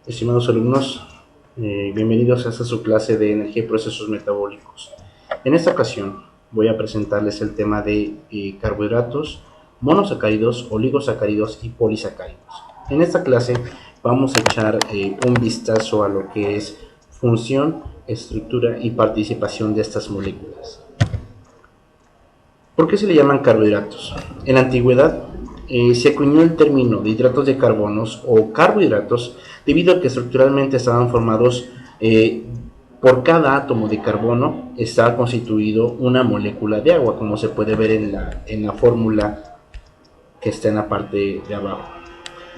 Estimados alumnos, bienvenidos a esta su clase de energía y procesos metabólicos. En esta ocasión voy a presentarles el tema de carbohidratos, monosacáridos, oligosacáridos y polisacáridos. En esta clase vamos a echar un vistazo a lo que es función, estructura y participación de estas moléculas. ¿Por qué se le llaman carbohidratos? En la antigüedad se acuñó el término de hidratos de carbonos o carbohidratos debido a que estructuralmente estaban formados por cada átomo de carbono está constituido una molécula de agua, como se puede ver en la fórmula que está en la parte de abajo.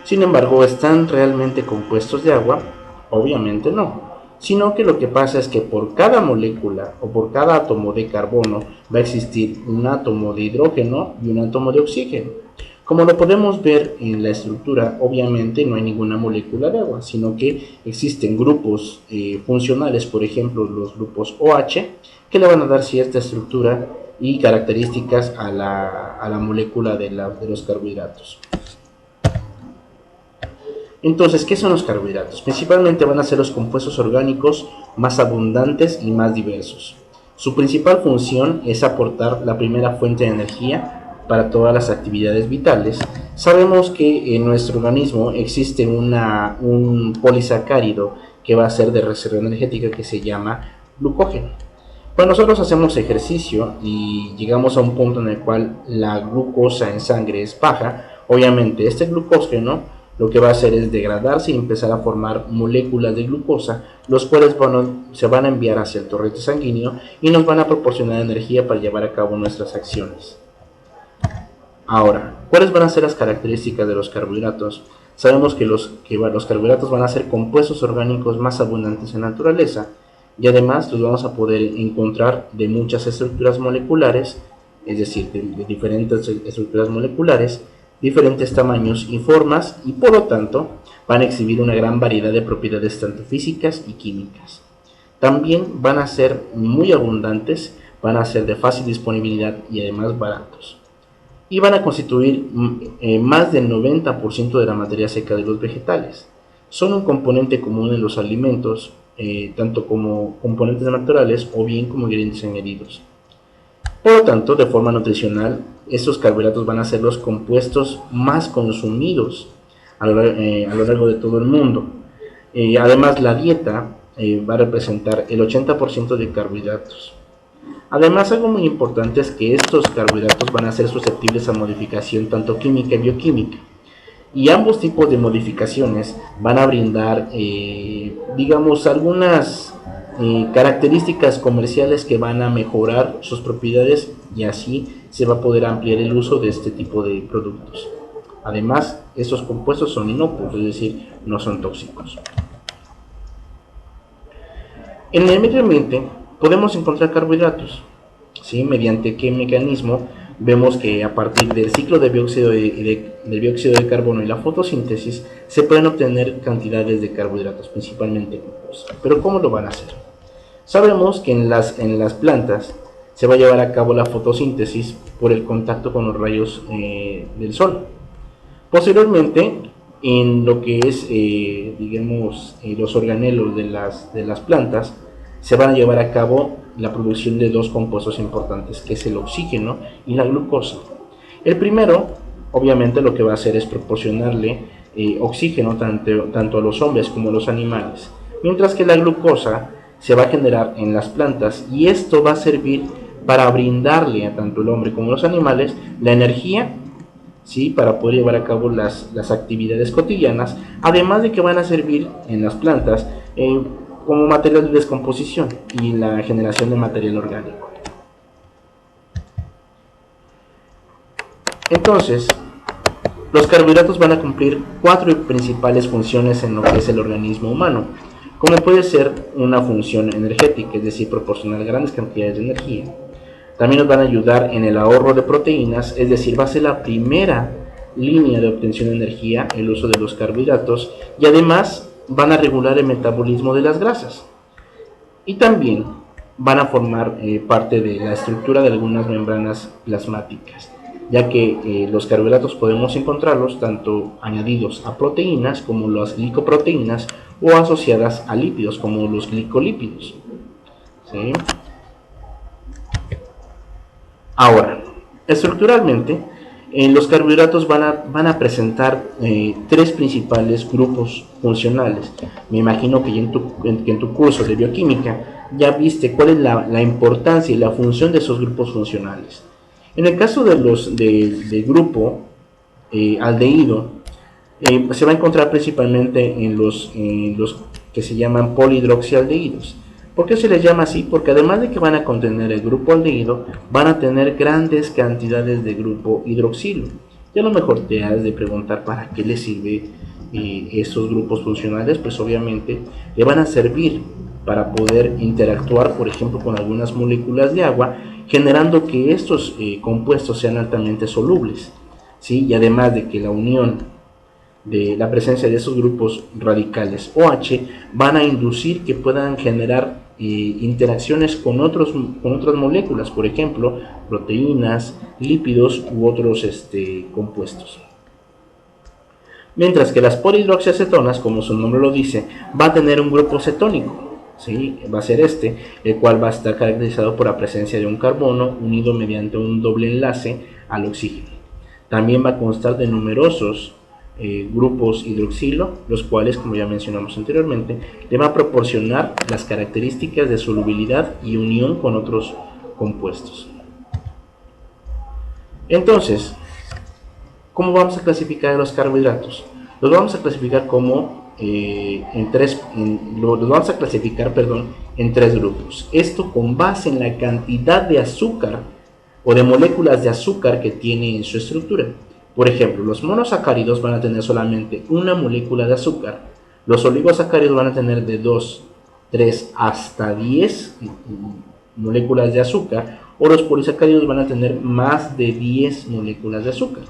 Sin embargo, ¿están realmente compuestos de agua? Obviamente no, sino que lo que pasa es que por cada molécula o por cada átomo de carbono va a existir un átomo de hidrógeno y un átomo de oxígeno. Como lo podemos ver en la estructura, obviamente no hay ninguna molécula de agua, sino que existen grupos funcionales, por ejemplo los grupos OH, que le van a dar cierta estructura y características a la molécula de los carbohidratos. Entonces, ¿qué son los carbohidratos? Principalmente van a ser los compuestos orgánicos más abundantes y más diversos. Su principal función es aportar la primera fuente de energía para todas las actividades vitales. Sabemos que en nuestro organismo existe un polisacárido que va a ser de reserva energética que se llama glucógeno. Cuando nosotros hacemos ejercicio y llegamos a un punto en el cual la glucosa en sangre es baja, obviamente este glucógeno lo que va a hacer es degradarse y empezar a formar moléculas de glucosa, los cuales se van a enviar hacia el torrente sanguíneo y nos van a proporcionar energía para llevar a cabo nuestras acciones. Ahora, ¿cuáles van a ser las características de los carbohidratos? Sabemos que los carbohidratos van a ser compuestos orgánicos más abundantes en la naturaleza y además los vamos a poder encontrar de muchas estructuras moleculares, es decir, de diferentes estructuras moleculares, diferentes tamaños y formas, y por lo tanto van a exhibir una gran variedad de propiedades tanto físicas y químicas. También van a ser muy abundantes, van a ser de fácil disponibilidad y además baratos. Y van a constituir más del 90% de la materia seca de los vegetales. Son un componente común en los alimentos, tanto como componentes naturales o bien como ingredientes añadidos. Por lo tanto, de forma nutricional, estos carbohidratos van a ser los compuestos más consumidos a lo largo de todo el mundo. Además, la dieta va a representar el 80% de carbohidratos. Además, algo muy importante es que estos carbohidratos van a ser susceptibles a modificación tanto química y bioquímica. Y ambos tipos de modificaciones van a brindar, digamos, algunas características comerciales que van a mejorar sus propiedades y así se va a poder ampliar el uso de este tipo de productos. Además, estos compuestos son inocuos, es decir, no son tóxicos. En el medio ambiente podemos encontrar carbohidratos, ¿sí? ¿Mediante qué mecanismo? Vemos que a partir del ciclo de dióxido de carbono y la fotosíntesis se pueden obtener cantidades de carbohidratos, principalmente glucosa. ¿Pero cómo lo van a hacer? Sabemos que en las plantas se va a llevar a cabo la fotosíntesis por el contacto con los rayos del sol. Posteriormente, en lo que es, digamos, los organelos de las plantas, se van a llevar a cabo la producción de dos compuestos importantes, que es el oxígeno y la glucosa. El primero, obviamente, lo que va a hacer es proporcionarle oxígeno tanto a los hombres como a los animales, mientras que la glucosa se va a generar en las plantas y esto va a servir para brindarle a tanto el hombre como los animales la energía, ¿sí? Para poder llevar a cabo las actividades cotidianas, además de que van a servir en las plantas como material de descomposición y la generación de material orgánico. Entonces, los carbohidratos van a cumplir 4 principales funciones en lo que es el organismo humano, como puede ser una función energética, es decir, proporcionar grandes cantidades de energía. También nos van a ayudar en el ahorro de proteínas, es decir, va a ser la primera línea de obtención de energía el uso de los carbohidratos, y además van a regular el metabolismo de las grasas y también van a formar parte de la estructura de algunas membranas plasmáticas. ya que los carbohidratos podemos encontrarlos tanto añadidos a proteínas como las glicoproteínas o asociadas a lípidos como los glicolípidos. ¿Sí? Ahora, estructuralmente, los carbohidratos van a presentar tres principales grupos funcionales. Me imagino que en tu curso de bioquímica ya viste cuál es la importancia y la función de esos grupos funcionales. En el caso del grupo aldehído, se va a encontrar principalmente en los que se llaman polihidroxialdehídos. ¿Por qué se les llama así? Porque además de que van a contener el grupo aldehído, van a tener grandes cantidades de grupo hidroxilo. Y a lo mejor te has de preguntar para qué les sirve esos grupos funcionales. Pues obviamente le van a servir para poder interactuar, por ejemplo, con algunas moléculas de agua, generando que estos compuestos sean altamente solubles. ¿Sí? Y además de que la unión de la presencia de esos grupos radicales OH van a inducir que puedan generar interacciones con otras moléculas, por ejemplo, proteínas, lípidos u otros compuestos. Mientras que las polihidroxiacetonas, como su nombre lo dice, va a tener un grupo cetónico, ¿sí? Va a ser el cual va a estar caracterizado por la presencia de un carbono unido mediante un doble enlace al oxígeno. También va a constar de numerosos grupos hidroxilo, los cuales, como ya mencionamos anteriormente, le va a proporcionar las características de solubilidad y unión con otros compuestos. Entonces, ¿cómo vamos a clasificar los carbohidratos? Los vamos a clasificar como en tres grupos. Esto con base en la cantidad de azúcar o de moléculas de azúcar que tiene en su estructura. Por ejemplo, los monosacáridos van a tener solamente una molécula de azúcar. Los oligosacáridos van a tener de 2, 3 hasta 10 moléculas de azúcar, o los polisacáridos van a tener más de 10 moléculas de azúcar.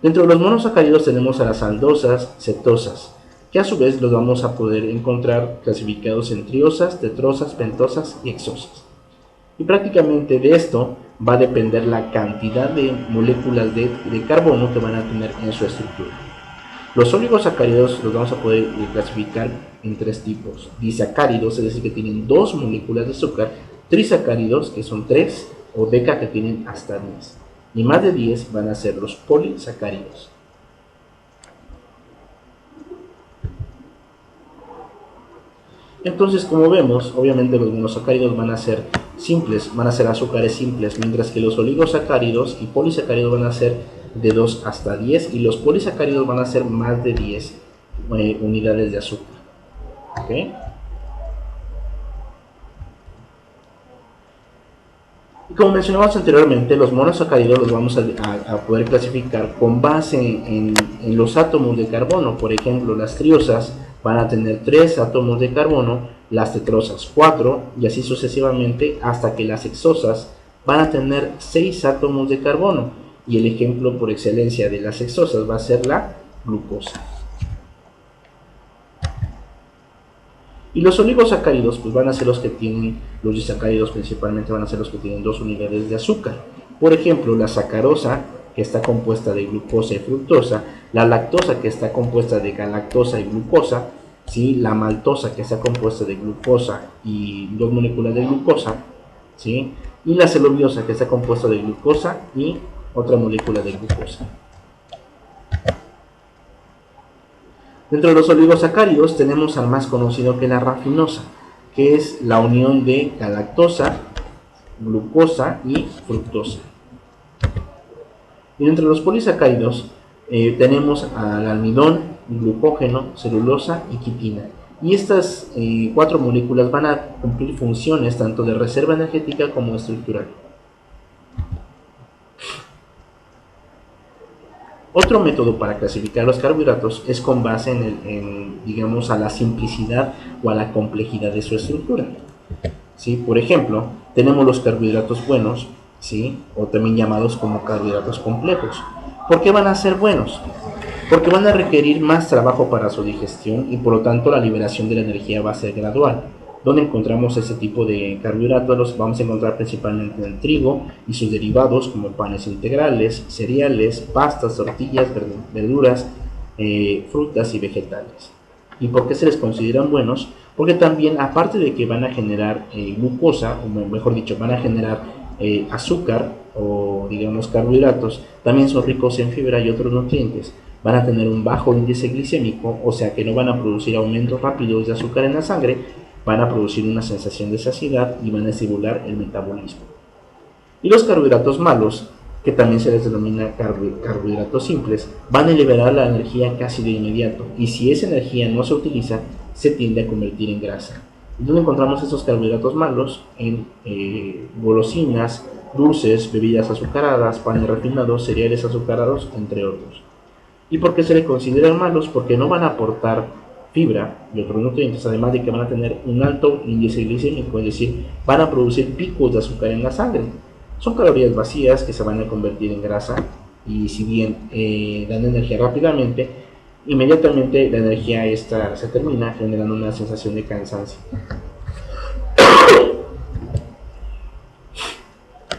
Dentro de los monosacáridos tenemos a las aldosas, cetosas, que a su vez los vamos a poder encontrar clasificados en triosas, tetrosas, pentosas y hexosas. Y prácticamente de esto va a depender la cantidad de moléculas de carbono que van a tener en su estructura. Los oligosacáridos los vamos a poder clasificar en tres tipos: disacáridos, es decir, que tienen 2 moléculas de azúcar; trisacáridos, que son 3; o deca, que tienen hasta 10. Y más de 10 van a ser los polisacáridos. Entonces, como vemos, obviamente los monosacáridos van a ser simples, van a ser azúcares simples, mientras que los oligosacáridos y polisacáridos van a ser de 2 hasta 10, y los polisacáridos van a ser más de 10 unidades de azúcar. ¿Okay? Y como mencionamos anteriormente, los monosacáridos los vamos a poder clasificar con base en los átomos de carbono. Por ejemplo, las triosas van a tener 3 átomos de carbono, las tetrosas 4, y así sucesivamente, hasta que las hexosas van a tener 6 átomos de carbono. Y el ejemplo por excelencia de las hexosas va a ser la glucosa. Y los oligosacáridos pues van a ser los que tienen, los disacáridos principalmente van a ser los que tienen 2 unidades de azúcar. Por ejemplo, la sacarosa, que está compuesta de glucosa y fructosa; la lactosa, que está compuesta de galactosa y glucosa; ¿sí? La maltosa, que está compuesta de glucosa y 2 moléculas de glucosa; ¿sí? Y la celuliosa, que está compuesta de glucosa y otra molécula de glucosa. Dentro de los oligosacáridos tenemos al más conocido, que es la rafinosa, que es la unión de galactosa, glucosa y fructosa. Y dentro de los polisacáridos tenemos al almidón, glucógeno, celulosa y quitina. Y estas 4 moléculas van a cumplir funciones tanto de reserva energética como estructural. Otro método para clasificar los carbohidratos es con base digamos, a la simplicidad o a la complejidad de su estructura. ¿Sí? Por ejemplo, tenemos los carbohidratos buenos, ¿sí? O también llamados como carbohidratos complejos. ¿Por qué van a ser buenos? Porque van a requerir más trabajo para su digestión y por lo tanto la liberación de la energía va a ser gradual. ¿Dónde encontramos ese tipo de carbohidratos? Los vamos a encontrar principalmente en el trigo y sus derivados como panes integrales, cereales, pastas, tortillas, verduras, frutas y vegetales. ¿Y por qué se les consideran buenos? Porque también, aparte de que van a generar glucosa, o mejor dicho, van a generar azúcar o digamos carbohidratos, también son ricos en fibra y otros nutrientes. Van a tener un bajo índice glicémico, o sea que no van a producir aumentos rápidos de azúcar en la sangre, van a producir una sensación de saciedad y van a estimular el metabolismo. Y los carbohidratos malos, que también se les denomina carbohidratos simples, van a liberar la energía casi de inmediato, y si esa energía no se utiliza, se tiende a convertir en grasa. ¿Y dónde encontramos estos carbohidratos malos? En golosinas, dulces, bebidas azucaradas, panes refinados, cereales azucarados, entre otros. ¿Y por qué se les consideran malos? Porque no van a aportar fibra y otros nutrientes, además de que van a tener un alto índice glicémico, es decir, van a producir picos de azúcar en la sangre. Son calorías vacías que se van a convertir en grasa, y si bien dan energía rápidamente, inmediatamente la energía esta se termina generando una sensación de cansancio.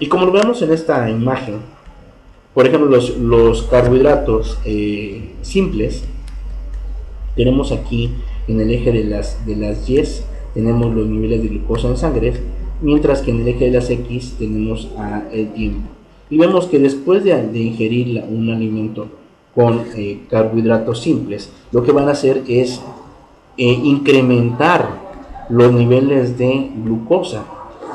Y como lo vemos en esta imagen, por ejemplo, los carbohidratos simples, tenemos aquí en el eje de las Y, tenemos los niveles de glucosa en sangre, mientras que en el eje de las X tenemos el tiempo. Y vemos que después de ingerir un alimento con carbohidratos simples, lo que van a hacer es incrementar los niveles de glucosa,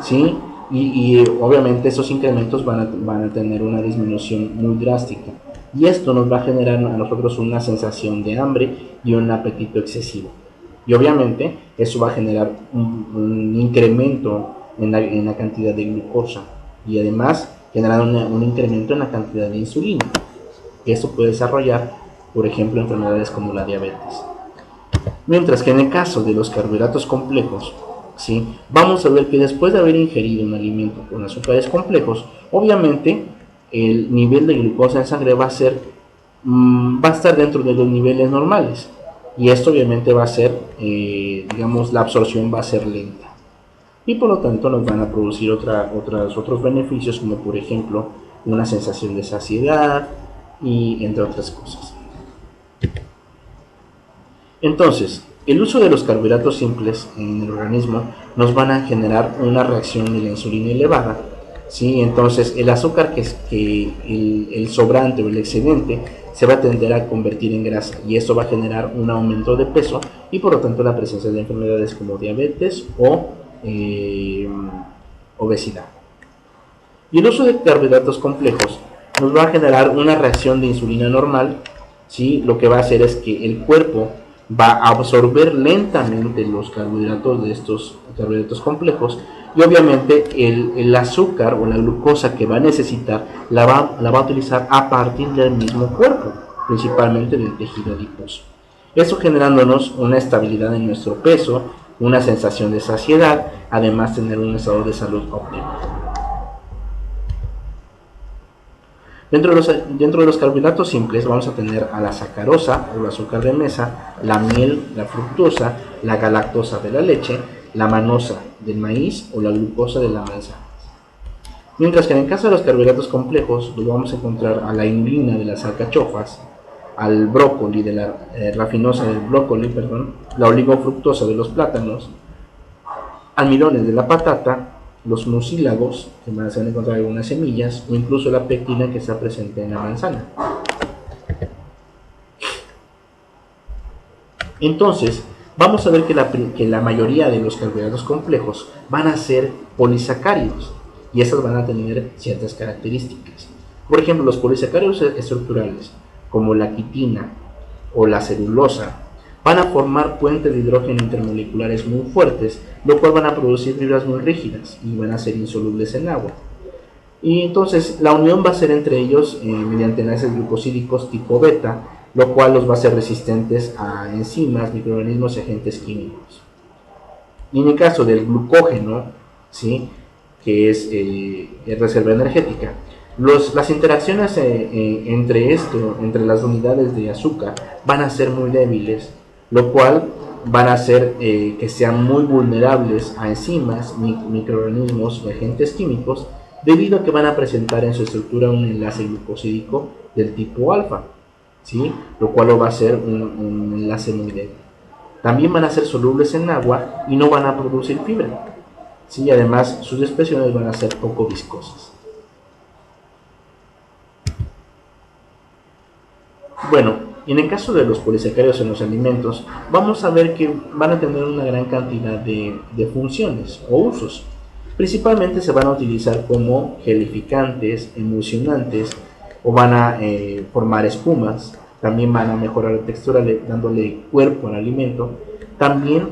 ¿sí? Y obviamente esos incrementos van a tener una disminución muy drástica, y esto nos va a generar a nosotros una sensación de hambre y un apetito excesivo, y obviamente eso va a generar un incremento en la cantidad de glucosa, y además generar un incremento en la cantidad de insulina. Esto puede desarrollar, por ejemplo, enfermedades como la diabetes. Mientras que en el caso de los carbohidratos complejos, ¿sí?, vamos a ver que después de haber ingerido un alimento con azúcares complejos, obviamente el nivel de glucosa en sangre va a estar dentro de los niveles normales, y esto obviamente va a ser, digamos, la absorción va a ser lenta, y por lo tanto nos van a producir otros beneficios, como por ejemplo una sensación de saciedad y entre otras cosas. Entonces, el uso de los carbohidratos simples en el organismo nos van a generar una reacción de la insulina elevada, ¿sí? Entonces el azúcar el sobrante o el excedente se va a tender a convertir en grasa, y esto va a generar un aumento de peso y por lo tanto la presencia de enfermedades como diabetes o obesidad. Y el uso de carbohidratos complejos nos va a generar una reacción de insulina normal, ¿sí? Lo que va a hacer es que el cuerpo va a absorber lentamente los carbohidratos de estos carbohidratos complejos, y obviamente el azúcar o la glucosa que va a necesitar la va a utilizar a partir del mismo cuerpo, principalmente del tejido adiposo. Esto generándonos una estabilidad en nuestro peso, una sensación de saciedad, además tener un estado de salud óptimo. Dentro de los carbohidratos simples vamos a tener a la sacarosa o el azúcar de mesa, la miel, la fructosa, la galactosa de la leche, la manosa del maíz o la glucosa de la manzana. Mientras que en el caso de los carbohidratos complejos, los vamos a encontrar a la inulina de las alcachofas, al brócoli, de la rafinosa del brócoli, la oligofructosa de los plátanos, almidones de la patata, los mucílagos, que van a encontrar algunas semillas, o incluso la pectina que está presente en la manzana. Entonces, vamos a ver que la mayoría de los carbohidratos complejos van a ser polisacáridos, y estos van a tener ciertas características. Por ejemplo, los polisacáridos estructurales, como la quitina o la celulosa, van a formar puentes de hidrógeno intermoleculares muy fuertes, lo cual van a producir fibras muy rígidas y van a ser insolubles en agua. Y entonces la unión va a ser entre ellos mediante enlaces glucosídicos tipo beta, lo cual los va a hacer resistentes a enzimas, microorganismos y agentes químicos. Y en el caso del glucógeno, ¿sí?, que es reserva energética, las interacciones entre las unidades de azúcar van a ser muy débiles, lo cual van a hacer que sean muy vulnerables a enzimas, microorganismos y agentes químicos, debido a que van a presentar en su estructura un enlace glucosídico del tipo alfa, ¿sí? Lo cual lo va a ser un enlace muy débil. También van a ser solubles en agua y no van a producir fibra, ¿sí? Además, sus expresiones van a ser poco viscosas. Bueno, en el caso de los polisacáridos en los alimentos, vamos a ver que van a tener una gran cantidad de funciones o usos. Principalmente se van a utilizar como gelificantes, emulsionantes, o van a formar espumas. También van a mejorar la textura dándole cuerpo al alimento. También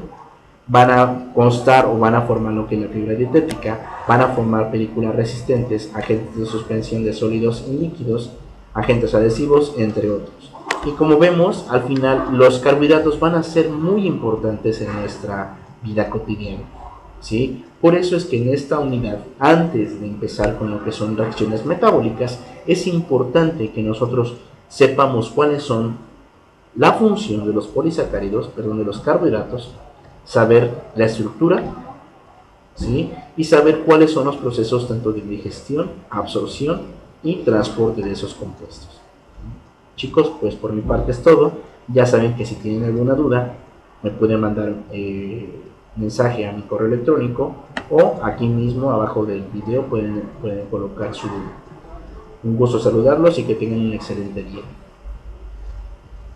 van a constar o van a formar lo que es la fibra dietética, van a formar películas resistentes, agentes de suspensión de sólidos y líquidos, agentes adhesivos, entre otros. Y como vemos, al final los carbohidratos van a ser muy importantes en nuestra vida cotidiana, ¿sí? Por eso es que en esta unidad, antes de empezar con lo que son reacciones metabólicas, es importante que nosotros sepamos cuáles son la función de los polisacáridos, perdón, de los carbohidratos, saber la estructura, ¿sí? Y saber cuáles son los procesos tanto de digestión, absorción y transporte de esos compuestos. Chicos, pues por mi parte es todo. Ya saben que si tienen alguna duda, me pueden mandar mensaje a mi correo electrónico, o aquí mismo abajo del video pueden colocar su duda. Un gusto saludarlos y que tengan un excelente día.